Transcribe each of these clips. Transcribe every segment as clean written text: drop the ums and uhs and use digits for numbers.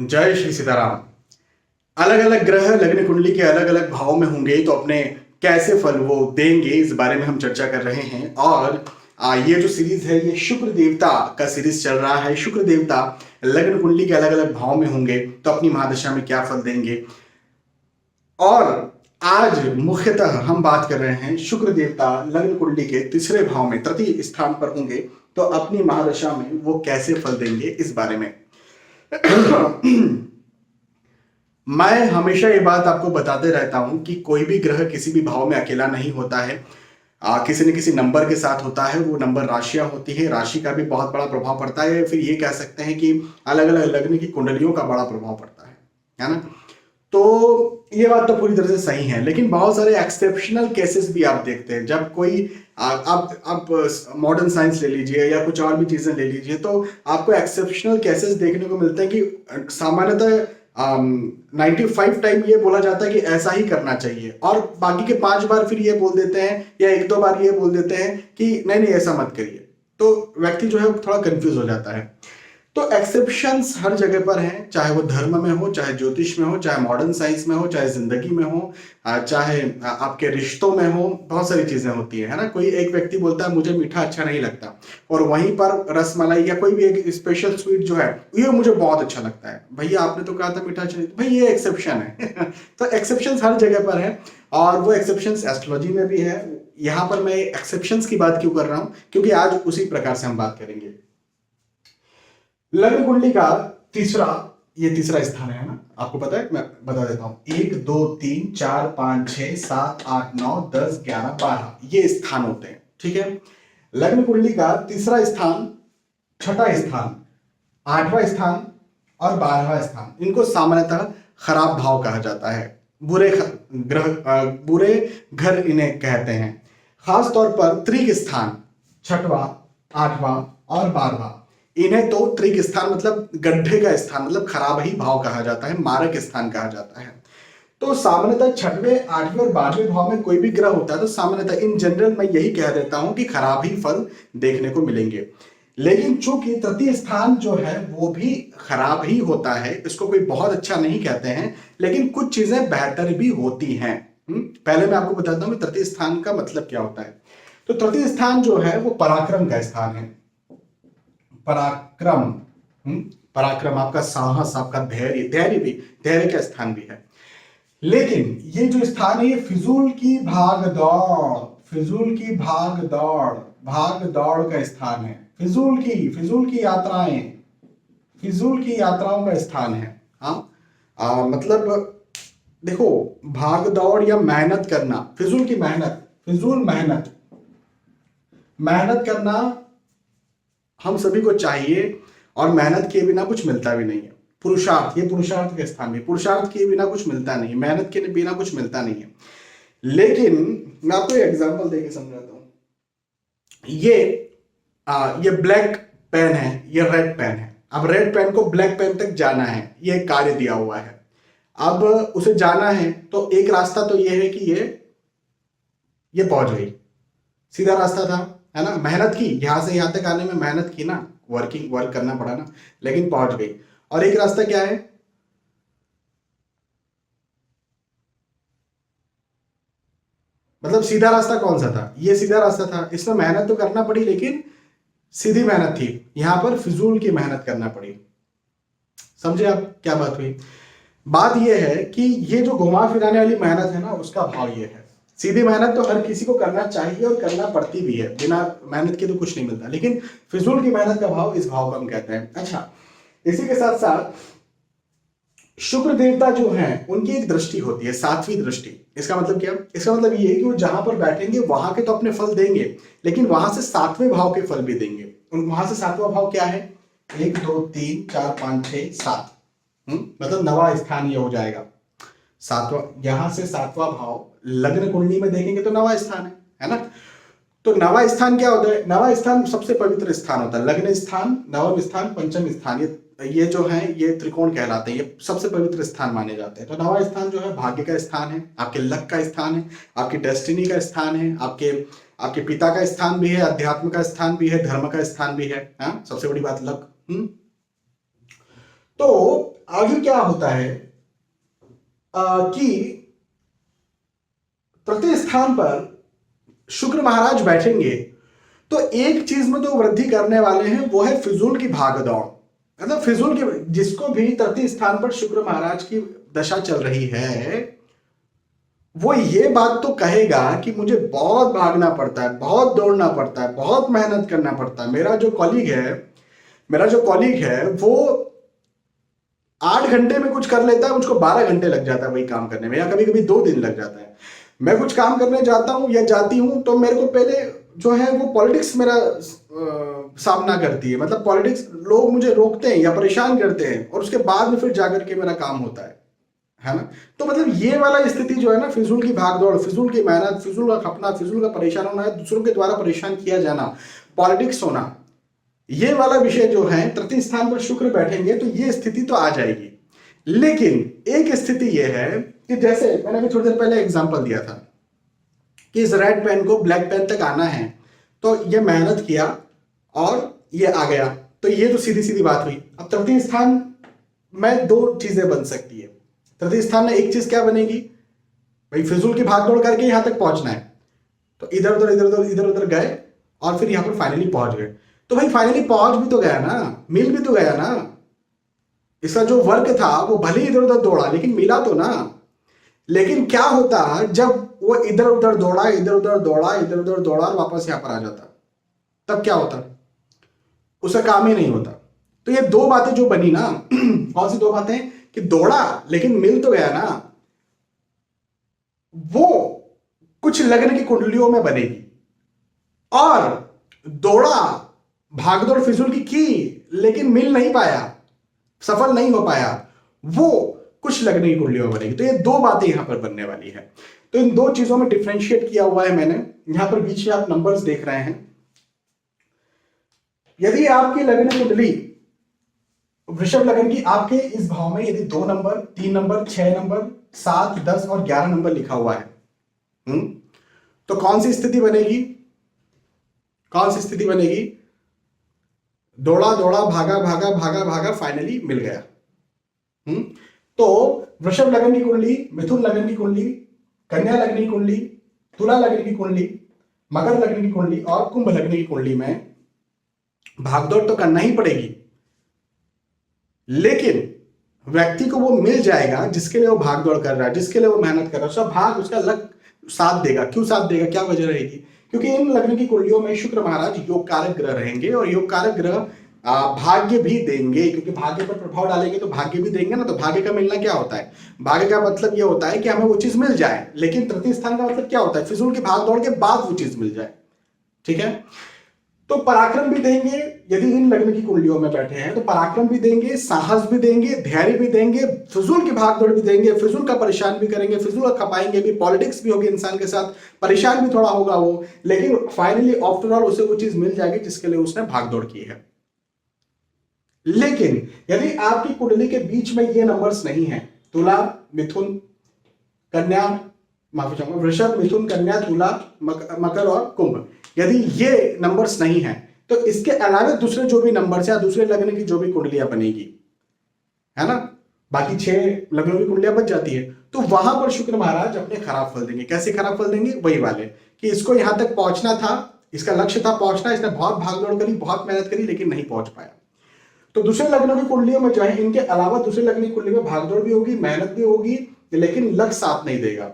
जय श्री सीताराम। अलग अलग ग्रह लग्न कुंडली के अलग अलग भाव में होंगे तो अपने कैसे फल वो देंगे, इस बारे में हम चर्चा कर रहे हैं। और ये जो सीरीज है ये शुक्र देवता का सीरीज चल रहा है। शुक्र देवता लग्न कुंडली के अलग अलग भाव में होंगे तो अपनी महादशा में क्या फल देंगे। और आज मुख्यतः हम बात कर रहे हैं शुक्र देवता लग्न कुंडली के तीसरे भाव में तृतीय स्थान पर होंगे तो अपनी महादशा में वो कैसे फल देंगे, इस बारे में। मैं हमेशा ये बात आपको बताते रहता हूं कि कोई भी ग्रह किसी भी भाव में अकेला नहीं होता है। किसी न किसी नंबर के साथ होता है। वो नंबर राशियां होती है, राशि का भी बहुत बड़ा प्रभाव पड़ता है। फिर ये कह सकते हैं कि अलग अलग लग्न की कुंडलियों का बड़ा प्रभाव पड़ता है ना। तो ये बात तो पूरी तरह से सही है, लेकिन बहुत सारे एक्सेप्शनल केसेस भी आप देखते हैं। जब कोई आप मॉडर्न साइंस ले लीजिए या कुछ और भी चीजें ले लीजिए तो आपको एक्सेप्शनल केसेस देखने को मिलते हैं कि सामान्यतः 95 टाइम ये बोला जाता है कि ऐसा ही करना चाहिए, और बाकी के 5 बार फिर ये बोल देते हैं या 1-2 बार ये बोल देते हैं कि नहीं नहीं ऐसा मत करिए। तो व्यक्ति जो है थोड़ा कंफ्यूज हो जाता है। तो एक्सेप्शंस हर जगह पर हैं, चाहे वो धर्म में हो, चाहे ज्योतिष में हो, चाहे मॉडर्न साइंस में हो, चाहे जिंदगी में हो, चाहे आपके रिश्तों में हो। बहुत सारी चीजें होती है ना। कोई एक व्यक्ति बोलता है मुझे मीठा अच्छा नहीं लगता, और वहीं पर रसमलाई या कोई भी एक स्पेशल स्वीट जो है ये मुझे बहुत अच्छा लगता है। भैया आपने तो कहा था मीठा अच्छा नहीं, भाई ये एक्सेप्शन है। तो एक्सेप्शंस हर जगह पर है, और वो एक्सेप्शंस एस्ट्रोलॉजी में भी है। यहाँ पर मैं एक्सेप्शंस की बात क्यों कर रहा हूँ, क्योंकि आज उसी प्रकार से हम बात करेंगे। लग्न कुंडली का ये तीसरा स्थान है ना। आपको पता है, मैं बता देता हूं। 1 2 3 4 5 6 7 8 9 10 11 12 ये स्थान होते हैं, ठीक है। लग्न कुंडली का तीसरा स्थान, छठा स्थान, 8वां स्थान और 12वां स्थान, इनको सामान्यतः खराब भाव कहा जाता है। बुरे बुरे घर इन्हें कहते हैं। खास तौर पर त्रिक स्थान, 6वां, 8वां और 12वां, इन्हें तो त्रिक स्थान मतलब गड्ढे का स्थान, मतलब खराब ही भाव कहा जाता है, मारक स्थान कहा जाता है। तो सामान्यतः 6वें, 8वें और 12वें भाव में कोई भी ग्रह होता है तो सामान्यतः इन जनरल मैं यही कह देता हूं कि खराब ही फल देखने को मिलेंगे। लेकिन चूंकि तृतीय स्थान जो है वो भी खराब ही होता है, इसको कोई बहुत अच्छा नहीं कहते हैं, लेकिन कुछ चीजें बेहतर भी होती हैं। पहले मैं आपको बताता हूं कि तृतीय स्थान का मतलब क्या होता है। तो तृतीय स्थान जो है वो पराक्रम का स्थान है। पराक्रम, पराक्रम, आपका साहस, आपका धैर्य का स्थान भी है। लेकिन ये जो स्थान है ये फिजूल की भाग दौड़ का स्थान है। फिजूल की यात्राओं का स्थान है। मतलब देखो, भाग दौड़ या मेहनत करना, फिजूल मेहनत करना हम सभी को चाहिए, और मेहनत किए बिना कुछ मिलता भी नहीं है। पुरुषार्थ के स्थान में, पुरुषार्थ किए बिना कुछ मिलता नहीं है, मेहनत के बिना कुछ मिलता नहीं है। लेकिन मैं आपको एक एग्जांपल देके समझाता हूं। ये ब्लैक पेन है, ये रेड पेन है। अब रेड पेन को ब्लैक पेन तक जाना है, ये कार्य दिया हुआ है। अब उसे जाना है तो एक रास्ता तो ये है कि ये पहुंच गई, सीधा रास्ता था, है ना। मेहनत की, यहां से यहां तक आने में मेहनत की ना, वर्क करना पड़ा ना, लेकिन पहुंच गई। और एक रास्ता क्या है, मतलब सीधा रास्ता कौन सा था, ये सीधा रास्ता था। इसमें मेहनत तो करना पड़ी, लेकिन सीधी मेहनत थी। यहां पर फिजूल की मेहनत करना पड़ी। समझे आप क्या बात हुई। बात यह है कि ये जो घुमा फिराने वाली मेहनत है ना, उसका भाव ये है। सीधी मेहनत तो हर किसी को करना चाहिए और करना पड़ती भी है, बिना मेहनत के तो कुछ नहीं मिलता। लेकिन फिजूल की मेहनत का भाव, इस भाव को हम कहते हैं। अच्छा, इसी के साथ साथ शुक्र देवता जो हैं उनकी एक दृष्टि होती है, 7वीं दृष्टि। इसका मतलब क्या, इसका मतलब ये है कि वो जहां पर बैठेंगे वहां के तो अपने फल देंगे, लेकिन वहां से 7वें भाव के फल भी देंगे। वहां से 7वां भाव क्या है, 1 2 3 4 5 6 7, मतलब 9वां स्थान ये हो जाएगा। 7वां, यहां से 7वां भाव लग्न कुंडली में देखेंगे तो 9वां स्थान है ना। तो 9वां स्थान क्या होता है, 9वां स्थान सबसे पवित्र स्थान होता है। लग्न स्थान, 9वां स्थान, पंचम स्थान, ये जो है ये त्रिकोण कहलाते हैं, ये सबसे पवित्र स्थान माने जाते हैं। तो 9वां स्थान जो है भाग्य का स्थान है, आपके लक का स्थान है, आपकी डेस्टिनी का स्थान है, आपके पिता का स्थान भी है, अध्यात्म का स्थान भी है, धर्म का स्थान भी है। सबसे बड़ी बात लक। तो आगे क्या होता है कि तृतीय स्थान पर शुक्र महाराज बैठेंगे तो एक चीज में तो वृद्धि करने वाले हैं, वो है फिजूल की भागदौड़। मतलब फिजूल की, जिसको भी तृतीय स्थान पर शुक्र महाराज की दशा चल रही है, वो ये बात तो कहेगा कि मुझे बहुत भागना पड़ता है, बहुत दौड़ना पड़ता है, बहुत मेहनत करना पड़ता है। मेरा जो कॉलीग है वो 8 घंटे में कुछ कर लेता है, मुझको 12 घंटे लग जाता है वही काम करने में, या कभी कभी 2 दिन लग जाता है। मैं कुछ काम करने जाता हूं या जाती हूं तो मेरे को पहले जो है वो पॉलिटिक्स मेरा सामना करती है। मतलब पॉलिटिक्स, लोग मुझे रोकते हैं या परेशान करते हैं, और उसके बाद में फिर जाकर के मेरा काम होता है ना। तो मतलब ये वाला स्थिति जो है ना, फिजूल की भागदौड़, फिजूल की मेहनत, फिजूल का खपना, फिजूल का परेशान होना, दूसरों के द्वारा परेशान किया जाना, पॉलिटिक्स होना, ये वाला विषय जो है तृतीय स्थान पर शुक्र बैठेंगे तो ये स्थिति तो आ जाएगी। लेकिन एक स्थिति ये है कि जैसे मैंने अभी थोड़ी देर पहले एग्जांपल दिया था कि इस रेड पेन को ब्लैक पेन तक आना है, तो ये मेहनत किया और ये आ गया, तो ये तो सीधी सीधी बात हुई। अब तृतीय स्थान में 2 चीजें बन सकती है। तृतीय स्थान में एक चीज क्या बनेगी, भाई फिजूल की भागदौड़ करके यहां तक पहुंचना है, तो इधर उधर गए और फिर यहां पर फाइनली पहुंच गए। तो भाई फाइनली पहुंच भी तो गया ना, मिल भी तो गया ना। इसका जो वर्क था वो भले इधर उधर दौड़ा लेकिन मिला तो ना। लेकिन क्या होता जब वो इधर उधर दौड़ा, इधर उधर दौड़ा, इधर उधर दौड़ा और वापस यहां पर आ जाता, तब क्या होता, उसका काम ही नहीं होता। तो ये 2 बातें जो बनी ना कौन सी 2 बातें, कि दौड़ा लेकिन मिल तो गया ना, वो कुछ लग्न की कुंडलियों में बनेगी। और दौड़ा, भागदौड़ फिजूल की लेकिन मिल नहीं पाया, सफल नहीं हो पाया, वो कुछ लग्न की कुंडलियों में बनेगी। तो ये 2 बातें यहां पर बनने वाली है। तो इन 2 चीजों में डिफरेंशिएट किया हुआ है मैंने। यहां पर बीच में आप नंबर्स देख रहे हैं। यदि आपकी लग्न कुंडली वृषभ लग्न की, आपके इस भाव में यदि 2 नंबर, 3 नंबर, 6 नंबर, 7, 10 और 11 नंबर लिखा हुआ है, तो कौन सी स्थिति बनेगी, कौन सी स्थिति बनेगी, दौड़ा दौड़ा, भागा भागा, भागा भागा, फाइनली मिल गया। तो वृषभ लग्न की कुंडली, मिथुन लग्न की कुंडली, कन्या लग्न की कुंडली, तुला लग्न की कुंडली, मकर लग्न की कुंडली और कुंभ लग्न की कुंडली में भागदौड़ तो करना ही पड़ेगी, लेकिन व्यक्ति को वो मिल जाएगा जिसके लिए वो भागदौड़ कर रहा है, जिसके लिए वो मेहनत कर रहा है। उसका भाग, उसका लक साथ देगा। क्यों साथ देगा, क्या वजह रहेगी, क्योंकि इन लग्न की कुंडलियों में शुक्र महाराज योग कारक ग्रह रहेंगे, और योग कारक ग्रह भाग्य भी देंगे, क्योंकि भाग्य पर प्रभाव डालेंगे तो भाग्य भी देंगे ना। तो भाग्य का मिलना क्या होता है, भाग्य का मतलब ये होता है कि हमें वो चीज मिल जाए। लेकिन तृतीय स्थान का मतलब क्या होता है, फिजूल की भागदौड़ के बाद वो चीज मिल जाए। ठीक है, तो पराक्रम भी देंगे, यदि इन लग्न की कुंडलियों में बैठे हैं तो पराक्रम भी देंगे, साहस भी देंगे, धैर्य भी देंगे, फिजूल की भागदौड़ भी देंगे, फिजूल का परेशान भी करेंगे, फिजूल का खपाएंगे भी, पॉलिटिक्स भी होगी इंसान के साथ, परेशान भी थोड़ा होगा वो, लेकिन फाइनली आफ्टर ऑल उसे वो चीज मिल जाएगी जिसके लिए उसने भागदौड़ की है। लेकिन यदि आपकी कुंडली के बीच में ये नंबर्स नहीं है, तुला, मिथुन, कन्या, माफी चाहूंगा, वृषभ, मिथुन, कन्या, तुला, मकर और कुंभ, यदि ये नंबर्स नहीं है तो इसके अलावा दूसरे जो भी नंबर्स या दूसरे लग्न की जो भी कुंडलियां बनेगी, है ना, बाकी 6 लग्नों की कुंडलियां बच जाती है, तो वहां पर शुक्र महाराज अपने खराब फल देंगे। कैसे खराब फल देंगे, वही वाले कि इसको यहां तक पहुंचना था, इसका लक्ष्य था पहुंचना, इसने बहुत भागदौड़ करी, बहुत मेहनत करी, लेकिन नहीं पहुंच पाया। तो दूसरे लग्नों की कुंडलियों में जो है, इनके अलावा दूसरे लग्न की कुंडली में भागदौड़ भी होगी, मेहनत भी होगी, लेकिन लक साथ नहीं देगा।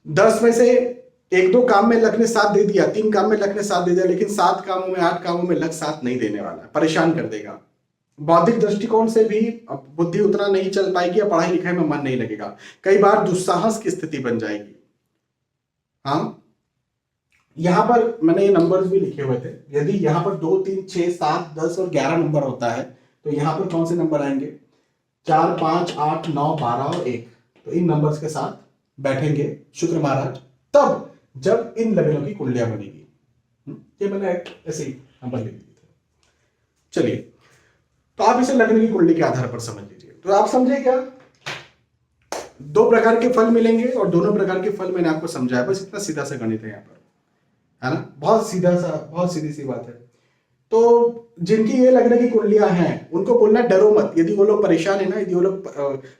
10 में से 1-2 काम में लक ने साथ दे दिया, 3 काम में लक ने साथ दे दिया, लेकिन 7 कामों में, 8 कामों में लक साथ नहीं देने वाला, परेशान कर देगा। बौद्धिक दृष्टिकोण से भी बुद्धि उतना नहीं चल पाएगी, या पढ़ाई लिखाई में मन नहीं लगेगा, कई बार दुस्साहस की स्थिति बन जाएगी। हाँ, यहां पर मैंने ये नंबर्स भी लिखे हुए थे। यदि यहां पर 2, 3, 6, 7, 10 और 11 नंबर होता है तो यहां पर कौन से नंबर आएंगे, 4, 5, 8, 9, 12 और 1। तो इन नंबर्स के साथ बैठेंगे शुक्र महाराज तब जब इन लग्नों की कुंडलियां बनेगी। ये मैंने ऐसे ही नंबर लिख दिए थे। चलिए, तो आप इसे लग्न की कुंडली के आधार पर समझ लीजिए। तो आप समझे क्या, 2 प्रकार के फल मिलेंगे और दोनों प्रकार के फल मैंने आपको समझाया। बस इतना सीधा सा गणित है यहाँ पर, है ना, बहुत सीधा सा, बहुत सीधी सी बात है। तो जिनकी ये लग्न की कुंडलियां हैं उनको बोलना डरो मत। यदि वो लोग परेशान है ना, यदि वो लोग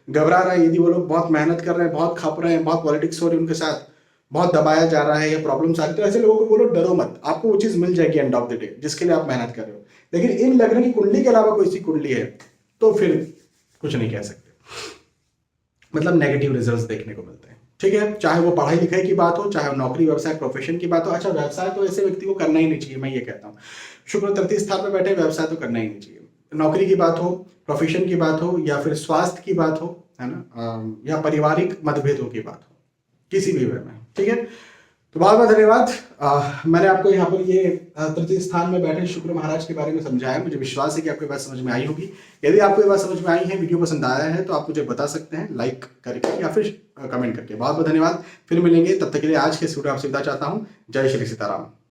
घबरा रहे हैं, यदि वो लोग बहुत मेहनत कर रहे हैं, बहुत खप रहे हैं, बहुत पॉलिटिक्स हो रही है उनके साथ, बहुत दबाया जा रहा है या प्रॉब्लम्स आ रही है, तो ऐसे लोगों को बोलो डरो मत, आपको वो चीज मिल जाएगी एंड ऑफ द डे जिसके लिए आप मेहनत कर रहे हो। लेकिन इन लग्न की कुंडली के अलावा कोई सी कुंडली है तो फिर कुछ नहीं कह सकते, मतलब नेगेटिव रिजल्ट्स देखने को मिलते हैं। ठीक है, चाहे वो पढ़ाई लिखाई की बात हो, चाहे नौकरी व्यवसाय प्रोफेशन की बात हो। अच्छा, व्यवसाय तो ऐसे व्यक्ति को करना ही नहीं चाहिए, मैं ये कहता हूँ। शुक्र तृतीय स्थान पर बैठे, व्यवसाय तो करना ही नहीं चाहिए। नौकरी की बात हो, प्रोफेशन की बात हो, या फिर स्वास्थ्य की बात हो, है ना, या पारिवारिक मतभेदों की बात हो, किसी भी वे में। ठीक है, तो बहुत बहुत धन्यवाद। मैंने आपको यहाँ पर ये तृतीय स्थान में बैठे शुक्र महाराज के बारे में समझाया। मुझे विश्वास है कि आपको ये बात समझ में आई होगी। यदि आपको ये बात समझ में आई है, वीडियो पसंद आया है, तो आप मुझे बता सकते हैं लाइक करके या फिर कमेंट करके। बहुत बहुत धन्यवाद, फिर मिलेंगे, तब तक के लिए आज के इस वीडियो आपसे विदा चाहता हूँ। जय श्री सीताराम।